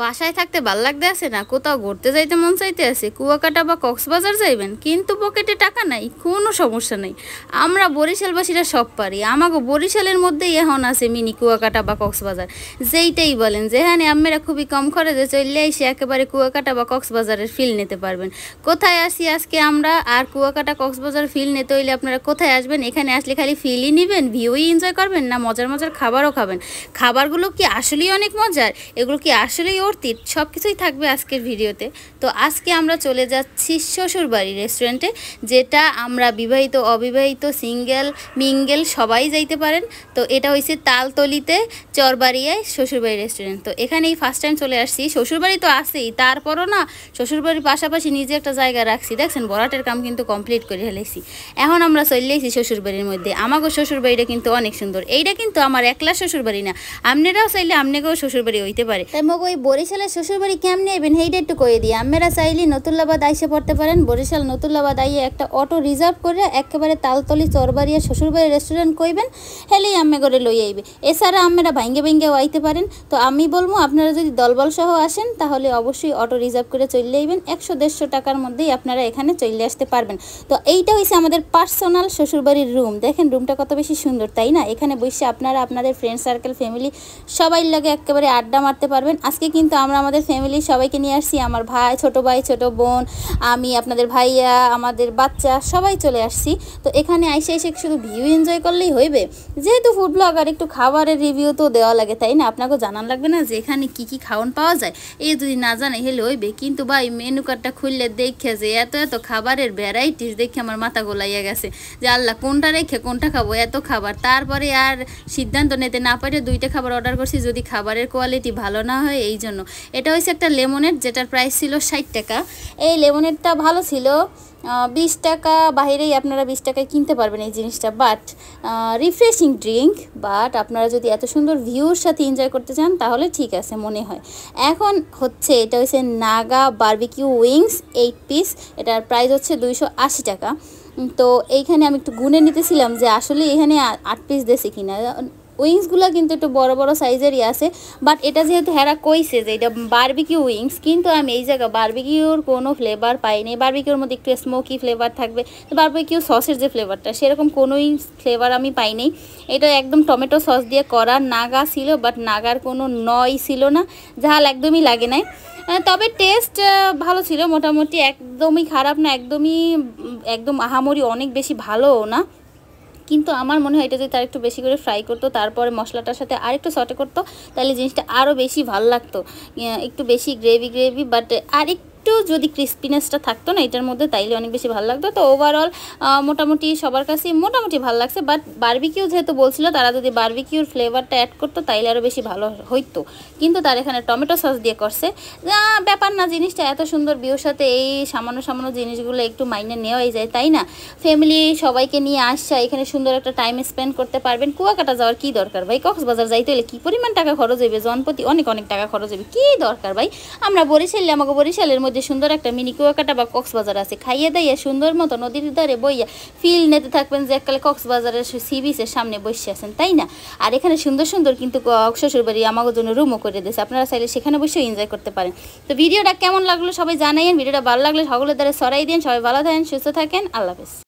বাসায় থাকতে ভাল লাগতে আছে না, কোথাও ঘুরতে যাইতে মন চাইতে আছে, কুয়াকাটা বা কক্সবাজার যাইবেন, কিন্তু পকেটে টাকা নাই, কোনো সমস্যা নেই। আমরা বরিশালবাসীরা সব পারি। আমাকে বরিশালের মধ্যেই এখন আছে মিনি কুয়াকাটা বা কক্সবাজার, যেইটাই বলেন, যেখানে আপনারা খুবই কম খরচে চলে এসে একেবারে কুয়াকাটা বা কক্সবাজারের ফিল নিতে পারবেন। কোথায় আসি আজকে আমরা, আর কুয়াকাটা কক্সবাজার ফিল নিতে হইলে আপনারা কোথায় আসবেন? এখানে আসলে খালি ফিলই নেবেন, ভিউই এনজয় করবেন, না মজার মজার খাবারও খাবেন? খাবারগুলো কি আসলেই অনেক মজার? এগুলো কি আসলেই অর্থিত? সব কিছুই থাকবে আজকের ভিডিওতে। তো আজকে আমরা চলে যাচ্ছি শ্বশুরবাড়ি রেস্টুরেন্টে, যেটা আমরা বিবাহিত অবিবাহিত সিঙ্গেল মিঙ্গেল সবাই যাইতে পারেন। তো এটা হয়েছে তালতলিতে চরবাড়িয়ায় শ্বশুরবাড়ি রেস্টুরেন্ট। তো এখানেই ফার্স্ট টাইম চলে আসছি। শ্বশুরবাড়ি তো আছেই, তারপরও না শ্বশুরবাড়ির পাশাপাশি নিজে একটা জায়গা রাখছি। দেখছেন বরাটের কাম কিন্তু কমপ্লিট করে ফেলেছি। এখন আমরা চলে এসেছি শ্বশুরবাড়ির মধ্যে। আমাকেও শ্বশুরবাড়িটা কিন্তু অনেক সুন্দর। এইটা কিন্তু আমার একলা শ্বশুরবাড়ি না, আপনারাও চাইলে আপনাকেও শ্বশুরবাড়ি হইতে পারে। তাই মগ ওই বরিশালের শ্বশুরবাড়ি কেমনে নেবেন সেইটা একটু কয়ে দিই। আপনারা চাইলে নতুল্লাবাদ আইসে পড়তে পারেন। বরিশাল নতুল্লাবাদ আইয়ে একটা অটো রিজার্ভ করে একেবারে তালতলি চরবাড়িয়া শ্বশুরবাড়ি রেস্টুরেন্ট কইবেন, হেলেই আমি করে লই আইবে। এছাড়া আপনারা ভাঙ্গে ভাঙ্গেও আইতে পারেন। তো আমি বলবো আপনারা যদি দলবল সহ আসেন তাহলে অবশ্যই অটো রিজার্ভ করে চলে আইবেন। 100-150 টাকার মধ্যেই আপনারা এখানে চলে আসতে পারবেন। তো এইটা হয়েছে আমাদের পার্সোনাল শ্বশুরবাড়ির রুম। দেখেন রুমটা কত বেশি সুন্দর, তাই না? এখানে বসে আপনারা আপনাদের ফ্রেন্ড সার্কেল ফ্যামিলি সবাই লাগে একেবারে আড্ডা মারতে পারবেন। আজকে কিন্তু আমরা আমাদের ফ্যামিলি সবাইকে নিয়ে আসছি। আমার ভাই, ছোট বোন, আমি, আপনাদের ভাইয়া, আমাদের বাচ্চা সবাই চলে আসছি। তো এখানে আইসে এসে শুধু ভিউ এনজয় করলেই হইবে? যেহেতু ফুড ব্লগার, একটু খাবারের রিভিউ তো দেওয়া লাগে, তাই না? আপনাকে জানান লাগবে না যে এখানে কি কি খাওয়ান পাওয়া যায়? এই যদি না জানে হেলে হইবে। কিন্তু ভাই মেনু কার্ডটা খুললে দেখে যে এত খাবারের ভ্যারাইটিস দেখে আমার মাথা গোলাইয়া গেছে যে আল্লাহ কোনটা রেখে কোনটা খাবো, এত খাবার। তারপরে আর সিদ্ধান্ত নিতে না পারে 2টা খাবার অর্ডার করছি, যদি খাবারের কোয়ালিটি ভালো না হয় এই জন্য। এটা হচ্ছে একটা লেমনেড, যেটার প্রাইস ছিল 60 টাকা। এই লেমনেডটা ভালো ছিল। 20 টাকা বাহিরেই আপনারা 20 টাকায় কিনতে পারবেন এই জিনিসটা। But refreshing drink. বাট আপনারা যদি এত সুন্দর ভিউর সাথে এনজয় করতে চান তাহলে ঠিক আছে মনে হয়। এখন হচ্ছে এটা হচ্ছে নাগা বারবিকিউ উইংস 8 পিস। এটার প্রাইস হচ্ছে 280 টাকা। তো এইখানে আমি একটু গুনে নিতেছিলাম যে আসলে এখানে 8 পিস দিয়েছে কিনা। উইংসগুলো কিন্তু একটু বড় বড় সাইজেরই আছে। বাট এটা যেহেতু হেরা কইছে যে এটা বারবিকিউ উইংস, কিন্তু আমি এই জায়গায় বারবিকিউর কোনো ফ্লেভার পাইনি। বারবিকিউর মধ্যে একটু স্মোকি ফ্লেভার থাকবে, বারবিকিউ সসের যে ফ্লেভারটা সেরকম কোনোই ফ্লেভার আমি পাইনি। এটা একদম টমেটো সস দিয়ে করা। নাগা ছিল, বাট নাগার কোনো নয় ছিল না, ঝাল একদমই লাগে নাই। তবে টেস্ট ভালো ছিল মোটামুটি, একদমই খারাপ না, একদম আহামরি অনেক বেশি ভালোও না। কিন্তু আমার মনে হয় এটা যদি তার একটু বেশি করে ফ্রাই করতো, তারপরে মশলাটার সাথে আর একটু সটে করতো, তাহলে জিনিসটা আরও বেশি ভালো লাগতো। একটু বেশি গ্রেভি, বাট আর একটু যদি ক্রিস্পিনেসটা থাকতো না এটার মধ্যে, তাইলে অনেক বেশি ভালো লাগতো। তো ওভারঅল মোটামুটি সবার কাছেই মোটামুটি ভালো লাগছে। বাট বারবিকিউ যেহেতু বলছিল, তারা যদি বারবিকিউর ফ্লেভারটা অ্যাড করতো তাইলে আরও বেশি ভালো হইতো। কিন্তু তার এখানে টমেটো সস দিয়ে করছে। ব্যাপার না, জিনিসটা এত সুন্দর ভিউর সাথে এই সামান্য জিনিসগুলো একটু মাইনে নেওয়াই যায়, তাই না? ফ্যামিলি সবাইকে নিয়ে আসছে, এখানে সুন্দর একটা টাইম স্পেন্ড করতে পারবেন। কুয়াকাটা যাওয়ার কি দরকার ভাই? কক্সবাজার যাইতে হলে কি পরিমাণ টাকা খরচ হইবে, জনপ্রতি অনেক টাকা খরচ হইবে, কি দরকার ভাই? আমরা বরিশালে, আমাকে বরিশালের মধ্যে সুন্দর একটা মিনি কুয়াকাটা বা কক্সবাজার আছে। খাইয়ে দাইয়া সুন্দর মতো নদীর ধারে বইয়া ফিল নিতে থাকবেন যে এককালে কক্সবাজারের সি বিচের সামনে বসে আছেন, তাই না? আর এখানে সুন্দর কিন্তু শ্বশুরবাড়ি আমাদের জন্য রুমও করে দিয়েছে, আপনারা চাইলে সেখানে বসেও এনজয় করতে পারেন। তো ভিডিওটা কেমন লাগলো সবাই জানাইন। ভিডিওটা ভালো লাগলে সকলের দ্বারা ছড়াই দিন। সবাই ভালো থাকেন, সুস্থ থাকেন, আল্লাহ হাফেজ।